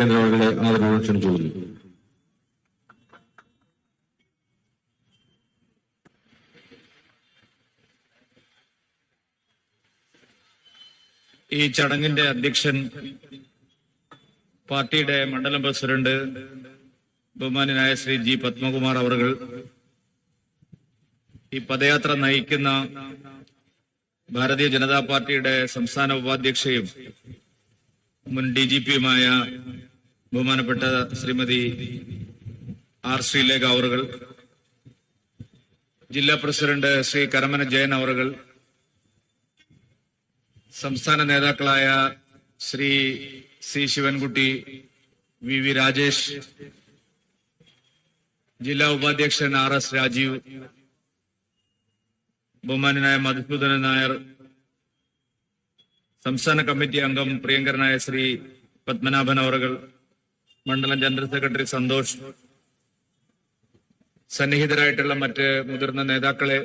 അവരുടെ ആദരവ് ക്ഷണിച്ചു. ഈ ചടങ്ങിന്റെ അധ്യക്ഷൻ പാർട്ടിയുടെ മണ്ഡലം പ്രസിഡന്റ് ബഹുമാന്യനായ ശ്രീ ജി പത്മകുമാർ അവറുകൾ, ഈ പദയാത്ര നയിക്കുന്ന ഭാരതീയ ജനതാ പാർട്ടിയുടെ സംസ്ഥാന ഉപാധ്യക്ഷയും മുൻ DGPയുമായ ബഹുമാനപ്പെട്ട ശ്രീമതി ആർ ശ്രീലേഖ അവറുകൾ, ജില്ലാ പ്രസിഡന്റ് ശ്രീ കരമന ജയൻ അവറുകൾ, സംസ്ഥാന നേതാക്കളായ ശ്രീ സി ശിവൻകുട്ടി, VV രാജേഷ്, ജില്ലാ ഉപാധ്യക്ഷൻ RS രാജീവ്, ബഹുമാനായ മധുസൂദനൻ നായർ, സംസ്ഥാന കമ്മിറ്റി അംഗം പ്രിയങ്കരനായ ശ്രീ പത്മനാഭൻ അവറുകൾ, മണ്ഡലം ജനറൽ സെക്രട്ടറി സന്തോഷ്, സന്നിഹിതരായിട്ടുള്ള മറ്റ് മുതിർന്ന നേതാക്കളെ,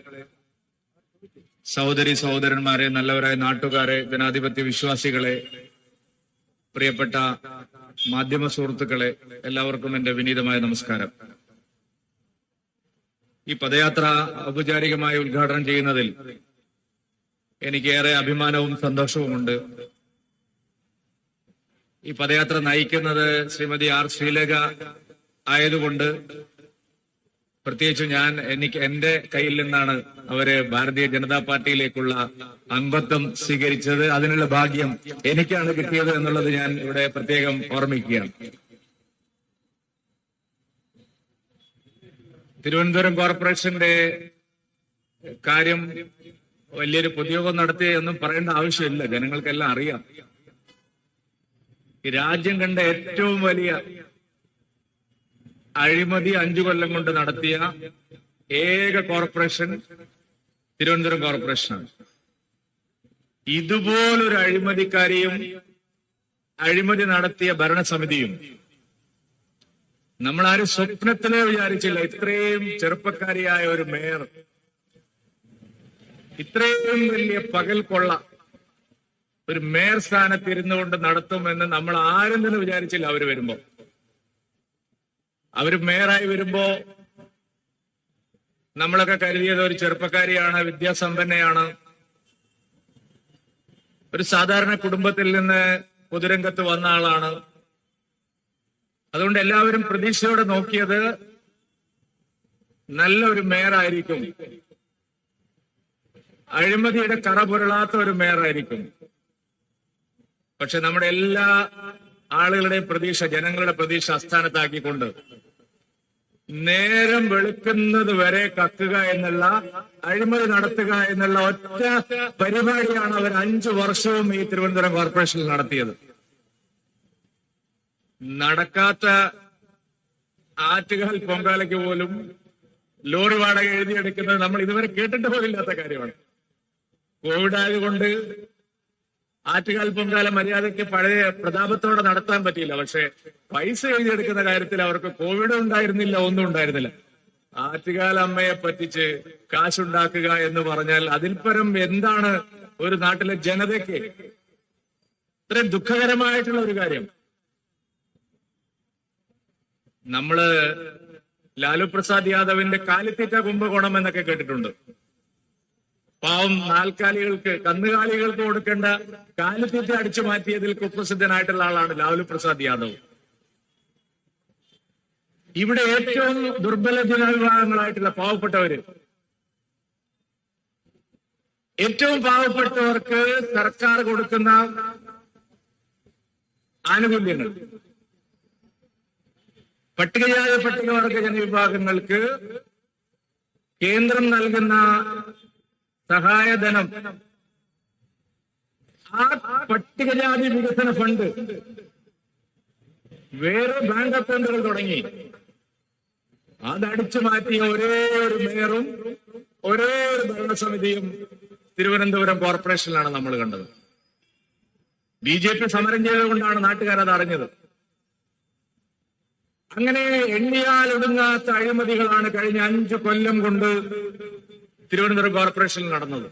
സഹോദരി സഹോദരന്മാരെ, നല്ലവരായ നാട്ടുകാരെ, ജനാധിപത്യ വിശ്വാസികളെ, പ്രിയപ്പെട്ട മാധ്യമ സുഹൃത്തുക്കളെ, എല്ലാവർക്കും എന്റെ വിനീതമായ നമസ്കാരം. ഈ പദയാത്ര ഔപചാരികമായി ഉദ്ഘാടനം ചെയ്യുന്നതിൽ എനിക്കേറെ അഭിമാനവും സന്തോഷവുമുണ്ട്. ഈ പദയാത്ര നയിക്കുന്നത് ശ്രീമതി ആർ ശ്രീലേഖ ആയതുകൊണ്ട് പ്രത്യേകിച്ച് എന്റെ കയ്യിൽ നിന്നാണ് അവര് ഭാരതീയ ജനതാ പാർട്ടിയിലേക്കുള്ള അംഗത്വം സ്വീകരിച്ചത്. അതിനുള്ള ഭാഗ്യം എനിക്കാണ് കിട്ടിയത് എന്നുള്ളത് ഞാൻ ഇവിടെ പ്രത്യേകം ഓർമ്മിക്കുകയാണ്. തിരുവനന്തപുരം കോർപ്പറേഷന്റെ കാര്യം വലിയൊരു പൊതുയോഗം നടത്തിയെന്നും പറയേണ്ട ആവശ്യമില്ല, ജനങ്ങൾക്കെല്ലാം അറിയാം. ഈ രാജ്യം കണ്ട ഏറ്റവും വലിയ അഴിമതി 5 കൊല്ലം കൊണ്ട് നടത്തിയ ഏക കോർപ്പറേഷൻ തിരുവനന്തപുരം കോർപ്പറേഷനാണ്. ഇതുപോലൊരു അഴിമതിക്കാരിയും അഴിമതി നടത്തിയ ഭരണസമിതിയും നമ്മളാരും സ്വപ്നത്തിലേ വിചാരിച്ചില്ല. ഇത്രയും ചെറുപ്പക്കാരിയായ ഒരു മേയർ ഇത്രയും വലിയ പകൽ കൊള്ള ഒരു മേയർ സ്ഥാനത്ത് ഇരുന്നുകൊണ്ട് നടത്തുമെന്ന് നമ്മൾ ആരും തന്നെ വിചാരിച്ചില്ല. അവര് മേയറായി വരുമ്പോ നമ്മളൊക്കെ കരുതിയത് ഒരു ചെറുപ്പക്കാരിയാണ്, വിദ്യാസമ്പന്നയാണ്, ഒരു സാധാരണ കുടുംബത്തിൽ നിന്ന് പൊതുരംഗത്ത് വന്ന ആളാണ്. അതുകൊണ്ട് എല്ലാവരും പ്രതീക്ഷയോടെ നോക്കിയത് നല്ലൊരു മേയറായിരിക്കും, അഴിമതിയുടെ കറ പുരളാത്ത ഒരു മേയറായിരിക്കും. പക്ഷെ നമ്മുടെ എല്ലാ ആളുകളുടെയും പ്രതീക്ഷ, ജനങ്ങളുടെ പ്രതീക്ഷ അസ്ഥാനത്താക്കിക്കൊണ്ട് നേരം വെളുക്കുന്നത് വരെ കക്കുക എന്നുള്ള, അഴിമതി നടത്തുക എന്നുള്ള ഒറ്റ പരിപാടിയാണ് അവർ 5 വർഷവും ഈ തിരുവനന്തപുരം കോർപ്പറേഷനിൽ നടത്തിയത്. നടക്കാത്ത ആറ്റുകാൽ പൊങ്കാലയ്ക്ക് പോലും ലോറി വാടക എഴുതിയെടുക്കുന്നത് നമ്മൾ ഇതുവരെ കേട്ടിട്ട് പോലില്ലാത്ത കാര്യമാണ്. കോവിഡ് ആയതുകൊണ്ട് ആറ്റുകാൽ പൊങ്കാല മര്യാദയ്ക്ക് പഴയ പ്രതാപത്തോടെ നടത്താൻ പറ്റിയില്ല. പക്ഷെ പൈസ എഴുതിയെടുക്കുന്ന കാര്യത്തിൽ അവർക്ക് കോവിഡ് ഉണ്ടായിരുന്നില്ല, ഒന്നും ഉണ്ടായിരുന്നില്ല. ആറ്റുകാൽ അമ്മയെ പറ്റിച്ച് കാശുണ്ടാക്കുക എന്ന് പറഞ്ഞാൽ അതിൽ പരം എന്താണ് ഒരു നാട്ടിലെ ജനതയ്ക്ക് ഇത്രയും ദുഃഖകരമായിട്ടുള്ള ഒരു കാര്യം? നമ്മള് ലാലു പ്രസാദ് യാദവിന്റെ കാലിത്തീറ്റ കുംഭകോണം എന്നൊക്കെ കേട്ടിട്ടുണ്ട്. പാവം നാൽക്കാലികൾക്ക്, കന്നുകാലികൾക്ക് കൊടുക്കേണ്ട കാലിത്തീറ്റ അടിച്ചു മാറ്റിയതിൽ കുപ്രസിദ്ധനായിട്ടുള്ള ആളാണ് ലാലു പ്രസാദ് യാദവ്. ഇവിടെ ഏറ്റവും ദുർബല ജനവിഭാഗങ്ങളായിട്ടുള്ള പാവപ്പെട്ടവര്, ഏറ്റവും പാവപ്പെട്ടവർക്ക് സർക്കാർ കൊടുക്കുന്ന ആനുകൂല്യങ്ങൾ, പട്ടികജാതി പട്ടികവർഗ ജനവിഭാഗങ്ങൾക്ക് കേന്ദ്രം നൽകുന്ന സഹായധനം, ആ പട്ടികജാതി വികസന ഫണ്ട് വേറെ ബാങ്ക് അക്കൗണ്ടുകൾ തുടങ്ങി അതടിച്ചു മാറ്റിയ ഒരേ ഒരു മേയറും ഒരേ ഒരു ഭരണസമിതിയും തിരുവനന്തപുരം കോർപ്പറേഷനിലാണ് നമ്മൾ കണ്ടത്. BJP സമരം ചെയ്തുകൊണ്ടാണ് നാട്ടുകാരത് അറിഞ്ഞത്. അങ്ങനെ എണ്ണിയാൽ ഒടുങ്ങാത്ത അഴിമതികളാണ് കഴിഞ്ഞ 5 കൊല്ലം കൊണ്ട് തിരുവനന്തപുരം കോർപ്പറേഷനിൽ നടന്നത്.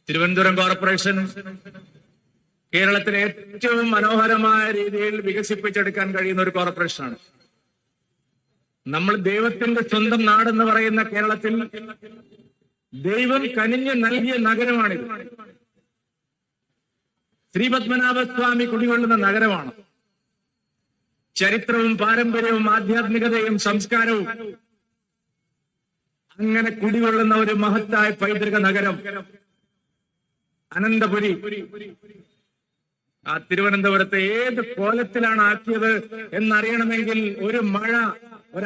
തിരുവനന്തപുരം കോർപ്പറേഷൻ കേരളത്തിലെ ഏറ്റവും മനോഹരമായ രീതിയിൽ വികസിപ്പിച്ചെടുക്കാൻ കഴിയുന്ന ഒരു കോർപ്പറേഷനാണ്. നമ്മൾ ദൈവത്തിന്റെ സ്വന്തം നാടെന്ന് പറയുന്ന കേരളത്തിൽ ദൈവം കനിഞ്ഞു നൽകിയ നഗരമാണിത്. ശ്രീപത്മനാഭസ്വാമി കുടികൊള്ളുന്ന നഗരമാണ്. ചരിത്രവും പാരമ്പര്യവും ആധ്യാത്മികതയും സംസ്കാരവും അങ്ങനെ കുടികൊള്ളുന്ന ഒരു മഹത്തായ പൈതൃക നഗരം അനന്തപുരി. ആ തിരുവനന്തപുരത്തെ ഏത് കോലത്തിലാണ് ആക്കിയത് എന്നറിയണമെങ്കിൽ ഒരു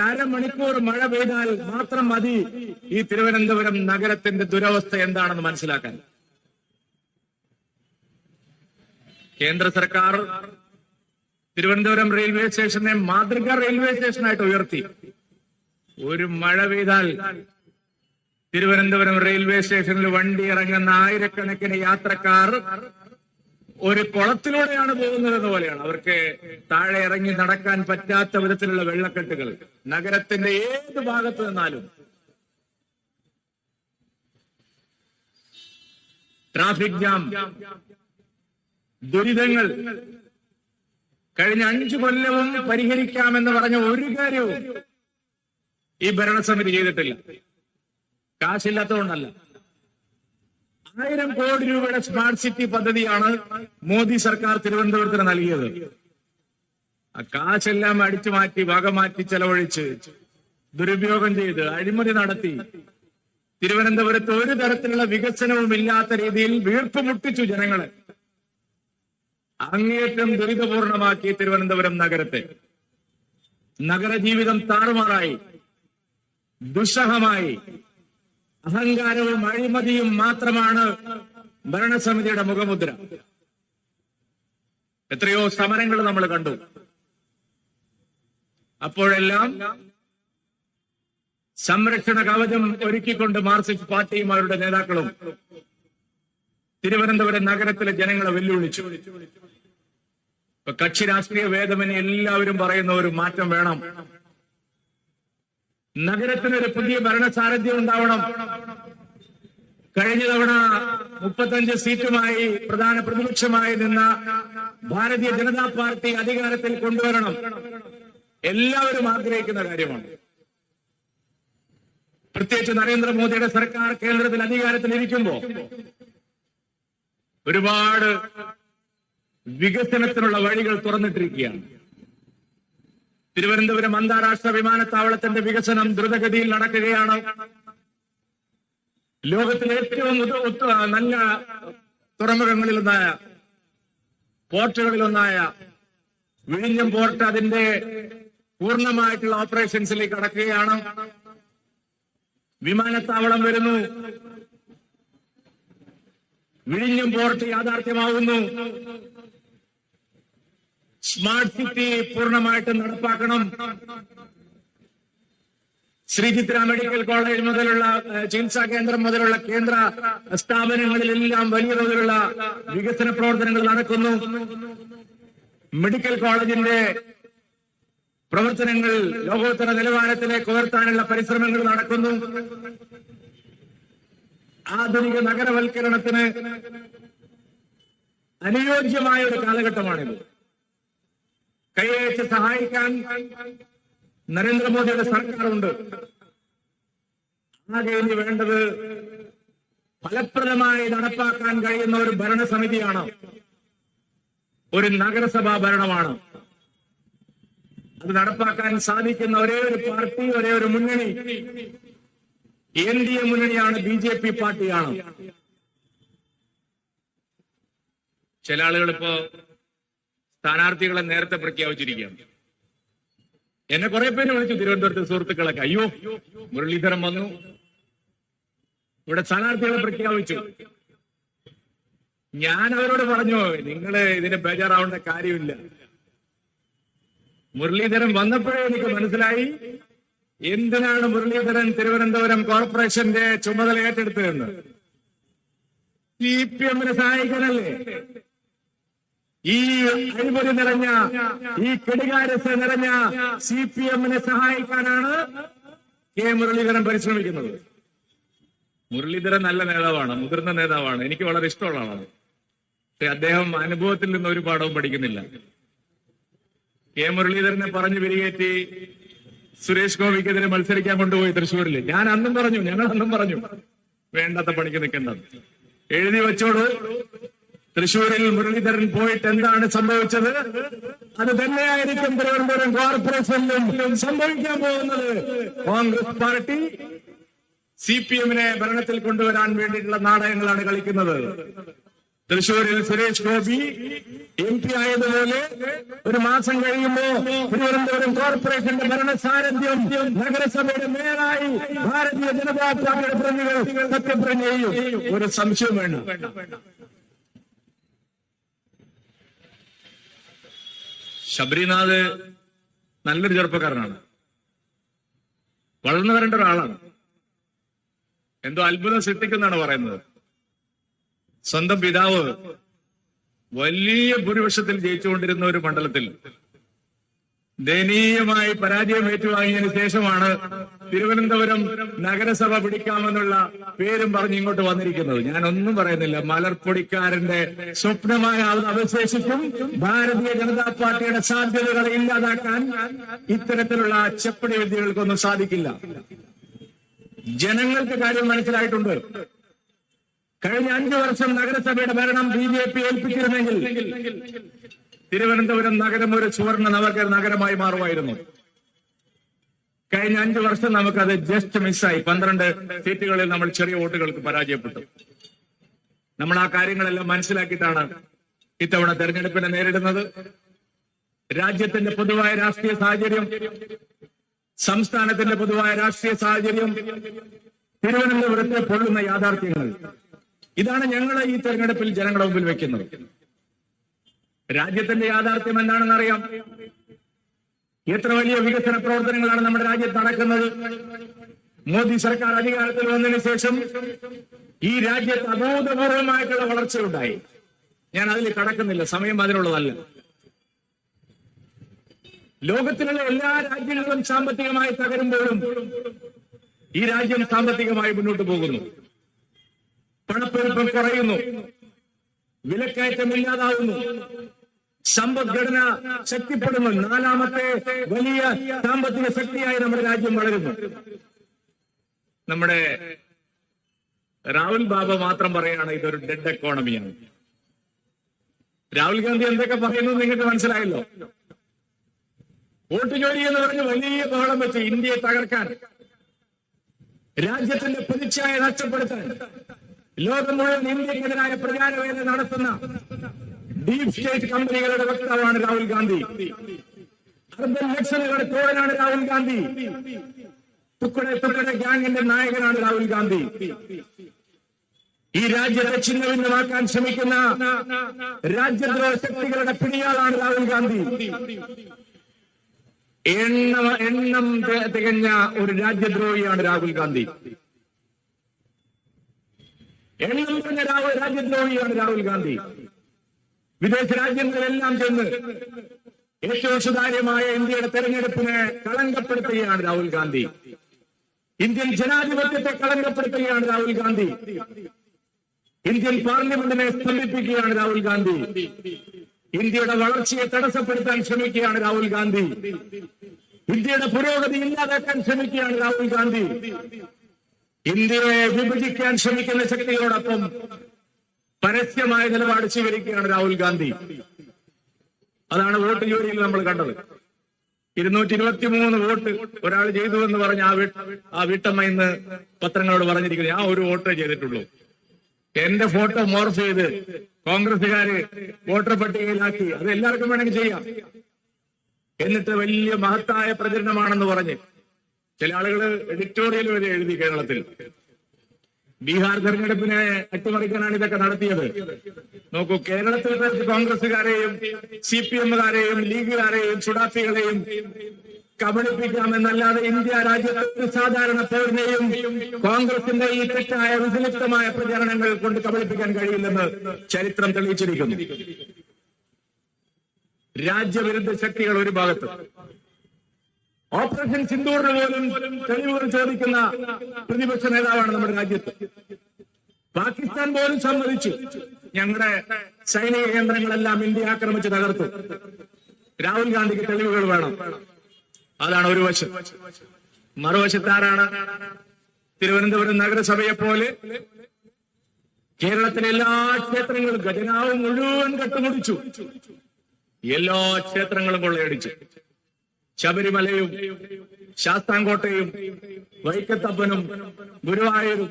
അരമണിക്കൂർ മഴ പെയ്താൽ മാത്രം മതി ഈ തിരുവനന്തപുരം നഗരത്തിന്റെ ദുരവസ്ഥ എന്താണെന്ന് മനസ്സിലാക്കാൻ. കേന്ദ്ര സർക്കാർ തിരുവനന്തപുരം റെയിൽവേ സ്റ്റേഷനെ മാതൃകാ റെയിൽവേ സ്റ്റേഷനായിട്ട് ഉയർത്തി. ഒരു മഴ പെയ്താൽ തിരുവനന്തപുരം റെയിൽവേ സ്റ്റേഷനിൽ വണ്ടി ഇറങ്ങുന്ന ആയിരക്കണക്കിന് യാത്രക്കാർ ഒരു കുളത്തിലൂടെയാണ് പോകുന്നതെന്ന് പോലെയാണ്. അവർക്ക് താഴെ ഇറങ്ങി നടക്കാൻ പറ്റാത്ത വിധത്തിലുള്ള വെള്ളക്കെട്ടുകൾ നഗരത്തിന്റെ ഏത് ഭാഗത്ത് നിന്നാലും. ട്രാഫിക് ജാം, ദുരിതങ്ങൾ കഴിഞ്ഞ 5 കൊല്ലവും പരിഹരിക്കാമെന്ന് പറഞ്ഞ ഒരു കാര്യവും ഈ ഭരണസമിതി ചെയ്തിട്ടില്ല. കാശില്ലാത്തതുകൊണ്ടല്ല. 1000 കോടി രൂപയുടെ സ്മാർട്ട് സിറ്റി പദ്ധതിയാണ് മോദി സർക്കാർ തിരുവനന്തപുരത്തിന് നൽകിയത്. ആ കാശെല്ലാം അടിച്ചു മാറ്റി വകമാറ്റി ചെലവഴിച്ച് ദുരുപയോഗം ചെയ്ത് അഴിമതി നടത്തി തിരുവനന്തപുരത്ത് ഒരു തരത്തിലുള്ള വികസനവും ഇല്ലാത്ത രീതിയിൽ വീർപ്പ് മുട്ടിച്ചു ജനങ്ങളെ. അങ്ങേയറ്റം ദുരിതപൂർണമാക്കി തിരുവനന്തപുരം നഗരത്തെ. നഗരജീവിതം താറുമാറായി, ദുസ്സഹമായി. അഹങ്കാരവും അഴിമതിയും മാത്രമാണ് ഭരണസമിതിയുടെ മുഖമുദ്ര. എത്രയോ സമരങ്ങൾ നമ്മൾ കണ്ടു. അപ്പോഴെല്ലാം സംരക്ഷണ കവചം ഒരുക്കിക്കൊണ്ട് മാർക്സിസ്റ്റ് പാർട്ടിയും അവരുടെ നേതാക്കളും തിരുവനന്തപുരം നഗരത്തിലെ ജനങ്ങളെ വെല്ലുവിളിച്ചു. ഇപ്പൊ കക്ഷി രാഷ്ട്രീയ ഭേദമന്യേ എല്ലാവരും പറയുന്ന ഒരു മാറ്റം വേണം. നഗരത്തിനൊരു പുതിയ ഭരണസാരഥ്യം ഉണ്ടാവണം. കഴിഞ്ഞ തവണ 35 സീറ്റുമായി പ്രധാന പ്രതിപക്ഷമായി നിന്ന ഭാരതീയ ജനതാ പാർട്ടി അധികാരത്തിൽ കൊണ്ടുവരണം. എല്ലാവരും ആഗ്രഹിക്കുന്ന കാര്യമാണ്. പ്രത്യേകിച്ച് നരേന്ദ്രമോദിയുടെ സർക്കാർ കേന്ദ്രത്തിൽ അധികാരത്തിലിരിക്കുമ്പോ ഒരുപാട് വികസനത്തിനുള്ള വഴികൾ തുറന്നിട്ടിരിക്കുകയാണ്. തിരുവനന്തപുരം അന്താരാഷ്ട്ര വിമാനത്താവളത്തിന്റെ വികസനം ദ്രുതഗതിയിൽ നടക്കുകയാണ്. ലോകത്തിലെ ഏറ്റവും നല്ല തുറമുഖങ്ങളിലൊന്നായ, പോർട്ടുകളിലൊന്നായ വിഴിഞ്ഞം പോർട്ട് അതിന്റെ പൂർണ്ണമായിട്ടുള്ള ഓപ്പറേഷൻസിലേക്ക് കടക്കുകയാണ്. വിമാനത്താവളം വരുന്നു. വിഴിഞ്ഞം പോർട്ട് യാഥാർത്ഥ്യമാകുന്നു. സ്മാർട്ട് സിറ്റി പൂർണ്ണമായിട്ട് നടപ്പാക്കണം. ശ്രീചിത്ര മെഡിക്കൽ കോളേജ് മുതലുള്ള ചികിത്സാ കേന്ദ്രം മുതലുള്ള കേന്ദ്ര സ്ഥാപനങ്ങളിലെല്ലാം വലിയ തോതിലുള്ള വികസന പ്രവർത്തനങ്ങൾ നടക്കുന്നു. മെഡിക്കൽ കോളേജിന്റെ പ്രവർത്തനങ്ങൾ ലോകോത്തര നിലവാരത്തിലേക്ക് ഉയർത്താനുള്ള പരിശ്രമങ്ങൾ നടക്കുന്നു. ആധുനിക നഗരവൽക്കരണത്തിന് അനുയോജ്യമായ ഒരു കാലഘട്ടമാണിത്. കൈയച്ച് സഹായിക്കാൻ നരേന്ദ്രമോദിയുടെ സർക്കാരുണ്ട്. ആകെ ഇനി വേണ്ടത് ഫലപ്രദമായി നടപ്പാക്കാൻ കഴിയുന്ന ഒരു ഭരണസമിതിയാണ്, ഒരു നഗരസഭാ ഭരണമാണ്. അത് നടപ്പാക്കാൻ സാധിക്കുന്ന ഒരേ ഒരു പാർട്ടി, ഒരേ ഒരു മുന്നണി NDA മുന്നണിയാണ്, BJP പാർട്ടിയാണ്. ചില ആളുകൾ ഇപ്പോ സ്ഥാനാർത്ഥികളെ നേരത്തെ പ്രഖ്യാപിച്ചിരിക്കുകയാണ്. എന്നെ കുറെ പേര് വിളിച്ചു, തിരുവനന്തപുരത്തെ സുഹൃത്തുക്കളൊക്കെ. അയ്യോ, മുരളീധരൻ വന്നു, ഇവിടെ സ്ഥാനാർത്ഥികളെ പ്രഖ്യാപിച്ചു. ഞാൻ അവരോട് പറഞ്ഞു, നിങ്ങള് ഇതിന് ബേജാറാവേണ്ട കാര്യമില്ല. മുരളീധരൻ വന്നപ്പോഴേ എനിക്ക് മനസ്സിലായി എന്തിനാണ് മുരളീധരൻ തിരുവനന്തപുരം കോർപ്പറേഷന്റെ ചുമതല ഏറ്റെടുത്തതെന്ന്. CPM-നെ സഹായിക്കാനല്ലേ? ഈ അഴിമതി നിറഞ്ഞ, ഈ കെടുകാര്യസ്ഥ നിറഞ്ഞ CPM-നെ സഹായിക്കാനാണ് മുരളീധരൻ പരിശ്രമിക്കുന്നത്. മുരളീധരൻ നല്ല നേതാവാണ്, മുതിർന്ന നേതാവാണ്, എനിക്ക് വളരെ ഇഷ്ടമുള്ള ആളാണ്. അദ്ദേഹം അനുഭവത്തിൽ നിന്ന് ഒരു പാഠവും പഠിക്കുന്നില്ല. കെ മുരളീധരനെ പറഞ്ഞു പിരികേറ്റി സുരേഷ് ഗോപിക്കെതിരെ മത്സരിക്കാൻ കൊണ്ടുപോയി തൃശ്ശൂരിൽ. ഞാൻ അന്നും പറഞ്ഞു, ഞങ്ങൾ അന്നും പറഞ്ഞു, വേണ്ടാത്ത പണിക്ക് നിൽക്കേണ്ടത് എഴുതി വെച്ചോളൂ. തൃശ്ശൂരിൽ മുരളീധരൻ പോയിട്ട് എന്താണ് സംഭവിച്ചത്, അത് തന്നെയായിരിക്കും തിരുവനന്തപുരം കോർപ്പറേഷനിലും സംഭവിക്കാൻ പോകുന്നത്. കോൺഗ്രസ് പാർട്ടി CPM-നെ ഭരണത്തിൽ കൊണ്ടുവരാൻ വേണ്ടിയിട്ടുള്ള നാടകങ്ങളാണ് കളിക്കുന്നത്. തൃശ്ശൂരിൽ സുരേഷ് ഗോപി MP ആയതുപോലെ ഒരു മാസം കഴിയുമ്പോ തിരുവനന്തപുരം കോർപ്പറേഷന്റെ ഭരണസാരഥ്യം നഗരസഭയുടെ മേയറായി ഭാരതീയ ജനതാ പാർട്ടിയുടെ പ്രതിനിധികൾ സത്യപ്രതിജ്ഞ ചെയ്യും. ഒരു സംശയം വേണ്ട. ശബരിനാഥ് നല്ലൊരു ചെറുപ്പക്കാരനാണ്, വളർന്നു വരേണ്ട ഒരാളാണ്. എന്തോ അത്ഭുതം സൃഷ്ടിക്കുന്നാണ് പറയുന്നത്. സ്വന്തം പിതാവ് വലിയ ഭൂരിപക്ഷത്തിൽ ജയിച്ചുകൊണ്ടിരുന്ന ഒരു മണ്ഡലത്തിൽ ദയനീയമായി പരാജയം ഏറ്റുവാങ്ങിയതിനു ശേഷമാണ് തിരുവനന്തപുരം നഗരസഭ പിടിക്കാമെന്നുള്ള പേരും പറഞ്ഞ് ഇങ്ങോട്ട് വന്നിരിക്കുന്നത്. ഞാൻ ഒന്നും പറയുന്നില്ല. മലർപ്പൊടിക്കാരന്റെ സ്വപ്നമായ അവശേഷിക്കും. ഭാരതീയ ജനതാ പാർട്ടിയുടെ സാധ്യതകളെ ഇല്ലാതാക്കാൻ ഇത്തരത്തിലുള്ള ചെപ്പടി വിദ്യകൾക്കൊന്നും സാധിക്കില്ല. ജനങ്ങൾക്ക് കാര്യം മനസ്സിലായിട്ടുണ്ട്. കഴിഞ്ഞ 5 വർഷം നഗരസഭയുടെ ഭരണം BJP ഏൽപ്പിച്ചിരുന്നെങ്കിൽ തിരുവനന്തപുരം നഗരം ഒരു സുവർണ്ണ നഗരമായി മാറുമായിരുന്നു. കഴിഞ്ഞ 5 വർഷം നമുക്കത് ജസ്റ്റ് മിസ്സായി. 12 സീറ്റുകളിൽ നമ്മൾ ചെറിയ വോട്ടുകൾക്ക് പരാജയപ്പെട്ടു. നമ്മൾ ആ കാര്യങ്ങളെല്ലാം മനസ്സിലാക്കിയിട്ടാണ് ഇത്തവണ തെരഞ്ഞെടുപ്പിനെ നേരിടുന്നത്. രാജ്യത്തിന്റെ പൊതുവായ രാഷ്ട്രീയ സാഹചര്യം, സംസ്ഥാനത്തിന്റെ പൊതുവായ രാഷ്ട്രീയ സാഹചര്യം, തിരുവനന്തപുരത്തെ പൊള്ളുന്ന യാഥാർത്ഥ്യങ്ങൾ, ഇതാണ് ഞങ്ങൾ ഈ തെരഞ്ഞെടുപ്പിൽ ജനങ്ങളുടെ മുമ്പിൽ വെക്കുന്നത്. രാജ്യത്തിന്റെ യാഥാർത്ഥ്യം എന്താണെന്ന് അറിയാം. എത്ര വലിയ വികസന പ്രവർത്തനങ്ങളാണ് നമ്മുടെ രാജ്യത്ത് നടക്കുന്നത്. മോദി സർക്കാർ അധികാരത്തിൽ വന്നതിന് ശേഷം ഈ രാജ്യത്ത് അഭൂതപൂർവമായിട്ടുള്ള വളർച്ചയുണ്ടായി. ഞാൻ അതിൽ കടക്കുന്നില്ല, സമയം അതിനുള്ളതല്ല. ലോകത്തിലുള്ള എല്ലാ രാജ്യങ്ങളും സാമ്പത്തികമായി തകരുമ്പോഴും ഈ രാജ്യം സാമ്പത്തികമായി മുന്നോട്ട് പോകുന്നു. പണപ്പെരുപ്പം കുറയുന്നു, വിലക്കയറ്റം ഇല്ലാതാവുന്നു, സമ്പദ്ഘടന ശക്തിപ്പെടുന്നു. 4ാമത്തെ വലിയ സാമ്പത്തിക ശക്തിയായി നമ്മുടെ രാജ്യം വളരുന്നു. നമ്മുടെ രാഹുൽ ബാബ മാത്രം പറയാണ് ഇതൊരു ഡെഡ് എക്കോണമിയാണ്. രാഹുൽ ഗാന്ധി എന്തൊക്കെ പറയുന്നു നിങ്ങൾക്ക് മനസ്സിലായല്ലോ. വോട്ട് ജോലി എന്ന് പറഞ്ഞ് വലിയ ബഹളം വെച്ച് ഇന്ത്യയെ തകർക്കാൻ, രാജ്യത്തിന്റെ പ്രതിച്ഛായ നഷ്ടപ്പെടുത്താൻ, ലോകം മുഴുവൻ ഇന്ത്യക്കെതിരായ പ്രചാരവേല നടത്തുന്ന ഡീപ് സ്റ്റേറ്റ് കമ്പനികളുടെ വക്താവാണ് രാഹുൽ ഗാന്ധി. അർബൻ നക്സലുകളുടെ തോഴനാണ് രാഹുൽ ഗാന്ധി. തുക്കടെ ഗ്യാങ്ങിന്റെ നായകനാണ് രാഹുൽ ഗാന്ധി. ഈ രാജ്യത്തെ ഛിന്നഭിന്നമാക്കാൻ ശ്രമിക്കുന്ന രാജ്യദ്രോഹ ശക്തികളുടെ പിടിയാളാണ് രാഹുൽ ഗാന്ധി. എണ്ണം തികഞ്ഞ ഒരു രാജ്യദ്രോഹിയാണ് രാഹുൽ ഗാന്ധി. എണ്ണം തികഞ്ഞ രാജ്യദ്രോഹിയാണ് രാഹുൽ ഗാന്ധി. വിദേശ രാജ്യങ്ങളിലെല്ലാം ചെന്ന് ഏറ്റവും സുതാര്യമായ ഇന്ത്യയുടെ തെരഞ്ഞെടുപ്പിനെ കളങ്കപ്പെടുത്തുകയാണ് രാഹുൽ ഗാന്ധി. ഇന്ത്യൻ ജനാധിപത്യത്തെ കളങ്കപ്പെടുത്തുകയാണ് രാഹുൽ ഗാന്ധി. ഇന്ത്യൻ പാർലമെന്റിനെ സ്തംഭിപ്പിക്കുകയാണ് രാഹുൽ ഗാന്ധി. ഇന്ത്യയുടെ വളർച്ചയെ തടസ്സപ്പെടുത്താൻ ശ്രമിക്കുകയാണ് രാഹുൽ ഗാന്ധി. ഇന്ത്യയുടെ പുരോഗതി ഇല്ലാതാക്കാൻ ശ്രമിക്കുകയാണ് രാഹുൽ ഗാന്ധി. ഇന്ത്യയെ വിഭജിക്കാൻ ശ്രമിക്കുന്ന ശക്തികളോടൊപ്പം പരസ്യമായ നിലപാട് സ്വീകരിക്കുകയാണ് രാഹുൽ ഗാന്ധി. അതാണ് വോട്ട് ജോലിയിൽ നമ്മൾ കണ്ടത്. 223 വോട്ട് ഒരാൾ ചെയ്തു എന്ന് പറഞ്ഞ ആ വീട്ടമ്മ ഇന്ന് പത്രങ്ങളോട് പറഞ്ഞിരിക്കുന്നത് ഞാൻ ഒരു വോട്ടേ ചെയ്തിട്ടുള്ളൂ. എന്റെ ഫോട്ടോ മോർഫ് ചെയ്ത് കോൺഗ്രസുകാര് വോട്ടർ പട്ടികയിലാക്കി. അത് എല്ലാവർക്കും വേണമെങ്കിൽ ചെയ്യാം. എന്നിട്ട് വലിയ മഹത്തായ പ്രചരണമാണെന്ന് പറഞ്ഞ് ചില ആളുകൾ എഡിറ്റോറിയൽ വരെ എഴുതി. കേരളത്തിൽ ബീഹാർ തെരഞ്ഞെടുപ്പിനെ അട്ടിമറിക്കാനാണ് ഇതൊക്കെ നടത്തിയത്. നോക്കൂ, കേരളത്തിൽ കോൺഗ്രസുകാരെയും CPM-കാരെയും ലീഗുകാരെയും സുഡാപ്പികളെയും കബളിപ്പിക്കാമെന്നല്ലാതെ ഇന്ത്യ രാജ്യത്തെ സാധാരണ പൗരനെയും കോൺഗ്രസിന്റെ ഈ തെറ്റായ വിദഗ്ധമായ പ്രചരണങ്ങൾ കൊണ്ട് കബളിപ്പിക്കാൻ കഴിയില്ലെന്ന് ചരിത്രം തെളിയിച്ചിരിക്കുന്നു. രാജ്യവിരുദ്ധ ശക്തികൾ ഒരു ഭാഗത്ത്, ഓപ്പറേഷൻ സിന്ദൂറിന് പോലും തെളിവുകൾ ചോദിക്കുന്ന പ്രതിപക്ഷ നേതാവാണ് നമ്മുടെ രാജ്യത്ത്. പാകിസ്ഥാൻ പോലും സമ്മതിച്ചു ഞങ്ങളുടെ സൈനിക കേന്ദ്രങ്ങളെല്ലാം ഇന്ത്യ ആക്രമിച്ച് തകർത്തു. രാഹുൽ ഗാന്ധിക്ക് തെളിവുകൾ വേണം. അതാണ് ഒരു വശം. മറുവശത്താരാണ്? തിരുവനന്തപുരം നഗരസഭയെ പോലെ കേരളത്തിലെ എല്ലാ ക്ഷേത്രങ്ങളും ഖജനാവ് മുഴുവൻ കട്ടുമുടിച്ചു. എല്ലാ ക്ഷേത്രങ്ങളും കൊള്ളയടിച്ചു. ശബരിമലയും ശാസ്താംകോട്ടയും വൈക്കത്തപ്പനും ഗുരുവായൂരും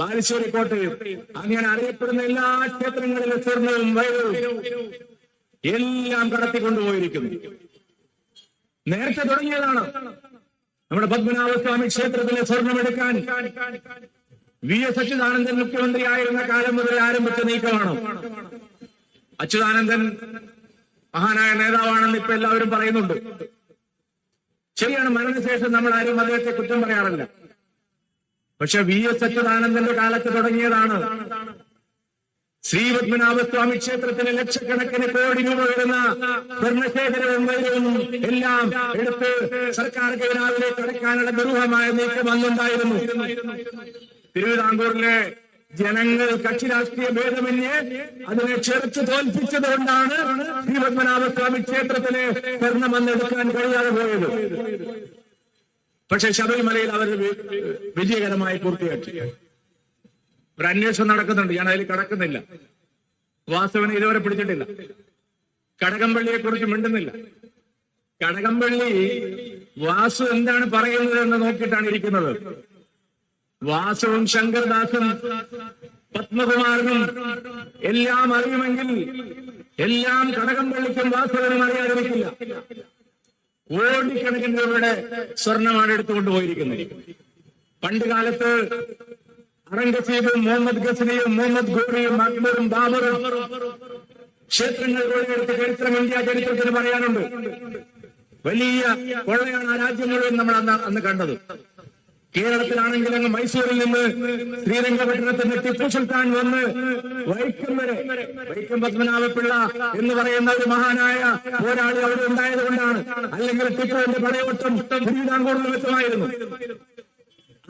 ബാലുശ്ശേരിക്കോട്ടയും അങ്ങനെ അറിയപ്പെടുന്ന എല്ലാ ക്ഷേത്രങ്ങളിലെ സ്വർണവും വൈരവും എല്ലാം കടത്തിക്കൊണ്ടുപോയിരിക്കുന്നു. നേരത്തെ തുടങ്ങിയതാണ്. നമ്മുടെ പത്മനാഭസ്വാമി ക്ഷേത്രത്തിലെ സ്വർണമെടുക്കാൻ VS അച്യുതാനന്ദൻ മുഖ്യമന്ത്രിയായിരുന്ന കാലം മുതൽ ആരംഭിച്ച നീക്കമാണ്. അച്യുതാനന്ദൻ മഹാനായ നേതാവാണെന്ന് ഇപ്പൊ എല്ലാവരും പറയുന്നുണ്ട്. ശരിയാണ്, മരണശേഷം നമ്മൾ ആരും അദ്ദേഹത്തെ കുറ്റം പറയാറില്ല. പക്ഷെ VS അച്യുതാനന്ദന്റെ കാലത്ത് തുടങ്ങിയതാണ്. ശ്രീ പത്മനാഭസ്വാമി ക്ഷേത്രത്തിലെ ലക്ഷക്കണക്കിന് കോടി രൂപ വരുന്ന സ്വർണശേഖരവും വൈരവും എല്ലാം എടുത്ത് സർക്കാർ ഖജനാവിലേക്ക് അടയ്ക്കാനുള്ള ദുരൂഹമായ നീക്കം അന്നുണ്ടായിരുന്നു. തിരുവിതാംകൂറിലെ ജനങ്ങൾ കക്ഷി രാഷ്ട്രീയ ഭേദമന്യേ അതിനെ ചെറുത്ത് തോൽപ്പിച്ചതുകൊണ്ടാണ് ശ്രീ പത്മനാഭസ്വാമി ക്ഷേത്രത്തിലെ സ്വർണം അന്നെടുക്കാൻ കഴിയാതെ പോയത്. പക്ഷെ ശബരിമലയിൽ അവർ വിജയകരമായി പൂർത്തിയാക്കി. ഒരു അന്വേഷണം നടക്കുന്നുണ്ട്. ഞാൻ അതിൽ കടക്കുന്നില്ല. വാസുവിനെ ഇതുവരെ പിടിച്ചിട്ടില്ല. കടകംപള്ളിയെ കുറിച്ച് മിണ്ടുന്നില്ല. കടകംപള്ളി വാസു എന്താണ് പറയുന്നത് എന്ന് നോക്കിയിട്ടാണ് ഇരിക്കുന്നത്. വാസുവും ശങ്കർദാസും പത്മകുമാരനും എല്ലാം അറിയുമെങ്കിൽ എല്ലാം കടകംപള്ളിക്കും വാസുവിനും അറിയാതിരിക്കില്ല. കോടിക്കണക്കിന് രൂപയുടെ സ്വർണമാണ് എടുത്തുകൊണ്ടുപോയിരിക്കുന്നത്. പണ്ട് കാലത്ത് ഔറംഗസീബും മുഹമ്മദ് ഗസ്നിയും മുഹമ്മദ് ഘോറിയും അക്ബറും ബാബറും ക്ഷേത്രങ്ങൾ കൊള്ളയെടുത്ത ചരിത്രം ഇന്ത്യ ചരിത്രത്തിന് പറയാനുണ്ട്. വലിയ കൊള്ളയാണ് ആ രാജ്യം മുഴുവൻ നമ്മൾ അന്ന് കണ്ടത്. കേരളത്തിലാണെങ്കിൽ അങ്ങ് മൈസൂരിൽ നിന്ന് ശ്രീരംഗപട്ടണത്തിന് ടിപ്പു സുൽത്താൻ വന്ന് വൈക്കം വരെ, വൈക്കം പത്മനാഭപിള്ള എന്ന് പറയുന്ന ഒരു മഹാനായ പോരാളി അവിടെ ഉണ്ടായത് കൊണ്ടാണ്. അല്ലെങ്കിൽ ടിപ്പുവിന്റെ പടയോട്ടം തിരുവിതാംകൂറിൽ വെച്ചമായിരുന്നു.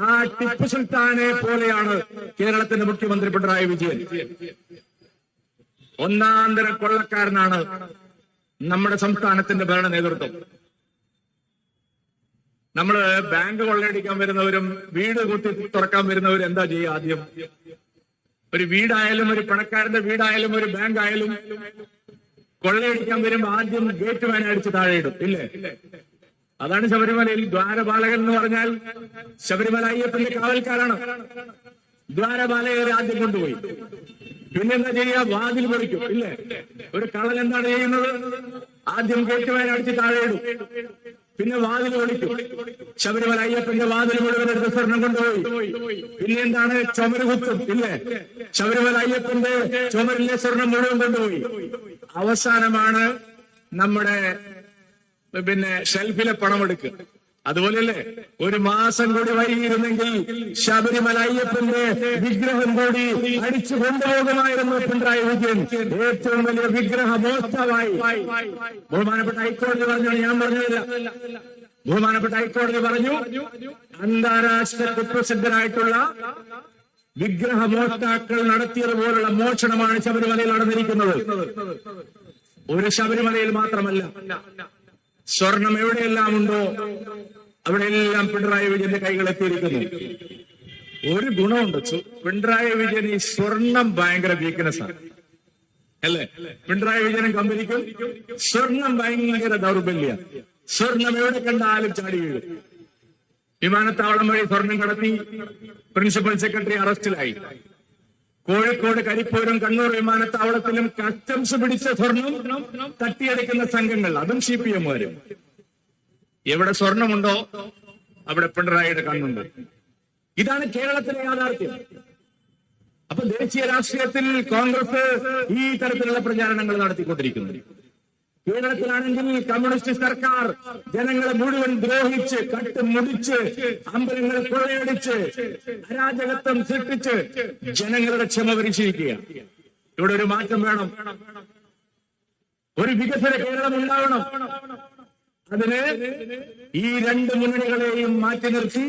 ആ ടിപ്പു സുൽത്താനെ പോലെയാണ് കേരളത്തിന്റെ മുഖ്യമന്ത്രി പിണറായി വിജയൻ. ഒന്നാന്തര കൊള്ളക്കാരനാണ് നമ്മുടെ സംസ്ഥാനത്തിന്റെ ഭരണ നേതൃത്വം. നമ്മള് ബാങ്ക് കൊള്ളയടിക്കാൻ വരുന്നവരും വീട് കുത്തി തുറക്കാൻ വരുന്നവരും എന്താ ചെയ്യുക? ആദ്യം ഒരു വീടായാലും, ഒരു പണക്കാരന്റെ വീടായാലും, ഒരു ബാങ്ക് ആയാലും കൊള്ളയടിക്കാൻ വരുമ്പോ ആദ്യം ഗേറ്റ് മാൻ അടിച്ച് താഴെയിടും, ഇല്ലേ? അതാണ് ശബരിമലയിൽ ദ്വാരപാലകൻ എന്ന് പറഞ്ഞാൽ ശബരിമല അയ്യപ്പന്റെ കാവൽക്കാരാണ്. ദ്വാരപാലകരെ ആദ്യം കൊണ്ടുപോയി. പിന്നെന്താ ചെയ്യുക? വാതിൽ പൊളിക്കും, ഇല്ലേ? ഒരു കള്ളൻ എന്താണ് ചെയ്യുന്നത്? ആദ്യം ഗേറ്റ് മാൻ അടിച്ച് താഴെയിടും, പിന്നെ വാതിൽ പൊളിക്കും. ശബരിമല അയ്യപ്പന്റെ വാതിൽ മുഴുവൻ എടുത്ത് സ്വർണം കൊണ്ടുപോയി. പിന്നെ എന്താണ്? ചുമര് കുത്തും, ഇല്ലേ? ശബരിമല അയ്യപ്പന്റെ ചുമരിലെ സ്വർണം മുഴുവൻ കൊണ്ടുപോയി. അവസാനമാണ് നമ്മുടെ ഷെൽഫിലെ പണമെടുക്കുക. അതുപോലെയല്ലേ ഒരു മാസം കൂടി വൈകിയിരുന്നെങ്കിൽ ശബരിമല അയ്യപ്പന്റെ വിഗ്രഹം കൂടി അടിച്ചു കൊണ്ടുപോകുമായിരുന്നു പിണറായി വിജയൻ. ഏറ്റവും വലിയ വിഗ്രഹ മോഷ്ടാവായി ബഹുമാനപ്പെട്ട ഹൈക്കോടതി പറഞ്ഞു. ഞാൻ പറഞ്ഞില്ല. ബഹുമാനപ്പെട്ട ഹൈക്കോടതി പറഞ്ഞു, അന്താരാഷ്ട്ര കുപ്രസിദ്ധരായിട്ടുള്ള വിഗ്രഹ മോഷ്ടാക്കൾ നടത്തിയതുപോലുള്ള മോഷണമാണ് ശബരിമലയിൽ നടന്നിരിക്കുന്നത്. ഒരു ശബരിമലയിൽ മാത്രമല്ല, സ്വർണം എവിടെയെല്ലാം ഉണ്ടോ അവിടെയെല്ലാം പിണറായി വിജയന്റെ കൈകൾ എത്തിയിരിക്കുന്നു. ഒരു ഗുണമുണ്ട്, പിണറായി വിജയൻ ഈ സ്വർണം ഭയങ്കര വീക്ക്നെസ് ആണ്, അല്ലേ? പിണറായി വിജയനും കമ്പനിക്കും സ്വർണം ഭയങ്കര ദൗർബല്യ. സ്വർണം എവിടെ കണ്ടാലും ചാടി വീഴും. വിമാനത്താവളം വഴി സ്വർണം കടത്തി പ്രിൻസിപ്പൽ സെക്രട്ടറി അറസ്റ്റിലായി. കോഴിക്കോട്, കരിപ്പൂരും കണ്ണൂർ വിമാനത്താവളത്തിലും കസ്റ്റംസ് പിടിച്ച സ്വർണം തട്ടിയെടുക്കുന്ന സംഘങ്ങൾ, അതും CPM-കാരും. എവിടെ സ്വർണമുണ്ടോ അവിടെ പിണറായിയുടെ കണ്ണുണ്ട്. ഇതാണ് കേരളത്തിലെ യാഥാർത്ഥ്യം. അപ്പൊ ദേശീയ രാഷ്ട്രീയത്തിൽ കോൺഗ്രസ് ഈ തരത്തിലുള്ള പ്രചാരണങ്ങൾ നടത്തിക്കൊണ്ടിരിക്കുന്നു. കേരളത്തിലാണെങ്കിൽ കമ്മ്യൂണിസ്റ്റ് സർക്കാർ ജനങ്ങളെ മുഴുവൻ ദ്രോഹിച്ച്, കട്ടുമുടിച്ച്, അമ്പലങ്ങളെ കൊള്ളയടിച്ച്, അരാജകത്വം സൃഷ്ടിച്ച് ജനങ്ങളുടെ ക്ഷമ പരിശീലിക്കുക. ഇവിടെ ഒരു മാറ്റം വേണം. ഒരു വികസന കേരളം ഉണ്ടാവണം. അതിന് ഈ രണ്ട് മുന്നണികളെയും മാറ്റി നിർത്തി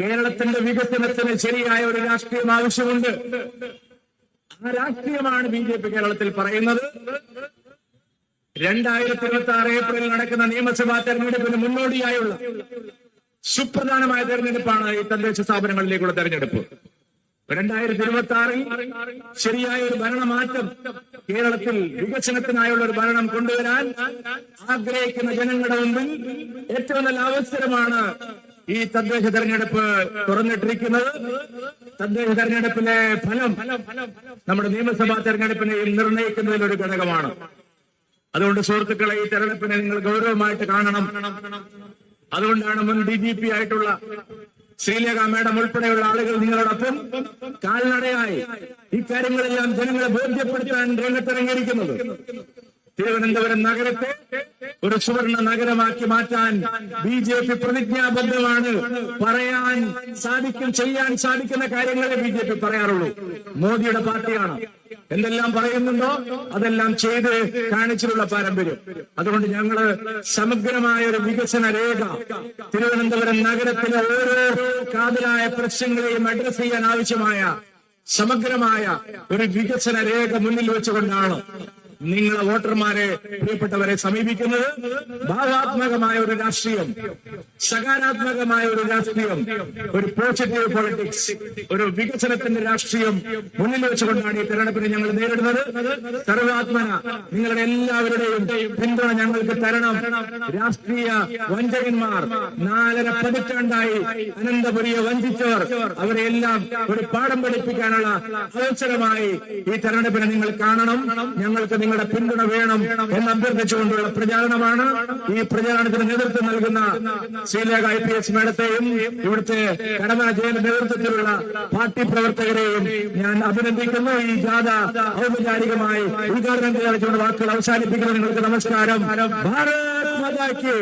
കേരളത്തിന്റെ വികസനത്തിന് ശരിയായ ഒരു രാഷ്ട്രീയം ആവശ്യമുണ്ട്. ആ രാഷ്ട്രീയമാണ് BJP കേരളത്തിൽ പറയുന്നത്. 2026 ഏപ്രിലിൽ നടക്കുന്ന നിയമസഭാ തെരഞ്ഞെടുപ്പിന് മുന്നോടിയായുള്ള സുപ്രധാനമായ തെരഞ്ഞെടുപ്പാണ് ഈ തദ്ദേശ സ്ഥാപനങ്ങളിലേക്കുള്ള തെരഞ്ഞെടുപ്പ്. 2026 ശരിയായ ഒരു ഭരണമാറ്റം, കേരളത്തിൽ വികസനത്തിനായുള്ള ഒരു ഭരണം കൊണ്ടുവരാൻ ആഗ്രഹിക്കുന്ന ജനങ്ങളുടെ മുമ്പിൽ ഏറ്റവും നല്ല അവസരമാണ് ഈ തദ്ദേശ തെരഞ്ഞെടുപ്പ് തുറന്നിട്ടിരിക്കുന്നത്. തദ്ദേശ തെരഞ്ഞെടുപ്പിലെ ഫലം നമ്മുടെ നിയമസഭാ തെരഞ്ഞെടുപ്പിനെയും നിർണ്ണയിക്കുന്നതിൽ ഒരു ഘടകമാണ്. അതുകൊണ്ട് സുഹൃത്തുക്കളെ, ഈ തെരഞ്ഞെടുപ്പിനെ നിങ്ങൾ ഗൗരവമായിട്ട് കാണണം. അതുകൊണ്ടാണ് മുൻ DGP ആയിട്ടുള്ള ശ്രീലേഖ മേഡം ഉൾപ്പെടെയുള്ള ആളുകൾ നിങ്ങളോടൊപ്പം കാൽനടയായി ഇക്കാര്യങ്ങളെല്ലാം ജനങ്ങളെ ബോധ്യപ്പെടുത്താൻ രംഗത്തിറങ്ങിയിരിക്കുന്നത്. തിരുവനന്തപുരം നഗരത്തെ ഒരു സുവർണ നഗരമാക്കി മാറ്റാൻ BJP പ്രതിജ്ഞാബദ്ധമാണ്. പറയാൻ സാധിക്കും, ചെയ്യാൻ സാധിക്കുന്ന കാര്യങ്ങളെ BJP പറയാറുള്ളൂ. മോദിയുടെ പാർട്ടിയാണ്, എന്തെല്ലാം പറയുന്നുണ്ടോ അതെല്ലാം ചെയ്ത് കാണിച്ചിട്ടുള്ള പാരമ്പര്യം. അതുകൊണ്ട് ഞങ്ങള് സമഗ്രമായ ഒരു വികസന രേഖ, തിരുവനന്തപുരം നഗരത്തിലെ ഓരോ കാതലായ പ്രശ്നങ്ങളെയും അഡ്രസ് ചെയ്യാൻ ആവശ്യമായ സമഗ്രമായ ഒരു വികസന രേഖ മുന്നിൽ വെച്ചുകൊണ്ടാണ് നിങ്ങളെ വോട്ടർമാരെ, പ്രിയപ്പെട്ടവരെ സമീപിക്കുന്നത്. ഭാവാത്മകമായ ഒരു രാഷ്ട്രീയം, സകാരാത്മകമായ ഒരു രാഷ്ട്രീയം, ഒരു പോസിറ്റീവ് പൊളിറ്റിക്സ്, ഒരു വികസനത്തിന്റെ രാഷ്ട്രീയം മുന്നിൽ വെച്ചുകൊണ്ടാണ് ഈ തെരഞ്ഞെടുപ്പിനെ ഞങ്ങൾ നേരിടുന്നത്. സർവാത്മന നിങ്ങളുടെ എല്ലാവരുടെയും പിന്തുണ ഞങ്ങൾക്ക് തരണം. രാഷ്ട്രീയ വഞ്ചകന്മാർ 4.5 പതിറ്റാണ്ടായി അനന്തപുരിയെ വഞ്ചിച്ചവർ, അവരെല്ലാം ഒരു പാഠം പഠിപ്പിക്കാനുള്ള അവസരമായി ഈ തെരഞ്ഞെടുപ്പിനെ നിങ്ങൾ കാണണം. ഞങ്ങൾക്ക് നിങ്ങളുടെ പിന്തുണ വേണം എന്ന് അഭ്യർത്ഥിച്ചുകൊണ്ടുള്ള പ്രചാരണമാണ്. ഈ പ്രചാരണത്തിന് നേതൃത്വം നൽകുന്ന ശ്രീലേഖ IPS മേഡത്തെയും ഇവിടുത്തെ കടമ ജയന്റെ നേതൃത്വത്തിലുള്ള പാർട്ടി പ്രവർത്തകരെയും ഞാൻ അഭിനന്ദിക്കുന്നു. ഈ ജാഥ ഔപചാരികമായി ഉദ്ഘാടനം ചെയ്തുകൊണ്ട് വാക്കുകൾ അവസാനിപ്പിക്കുന്നു. നിങ്ങൾക്ക് നമസ്കാരം. ഭാരത് മാതാ കി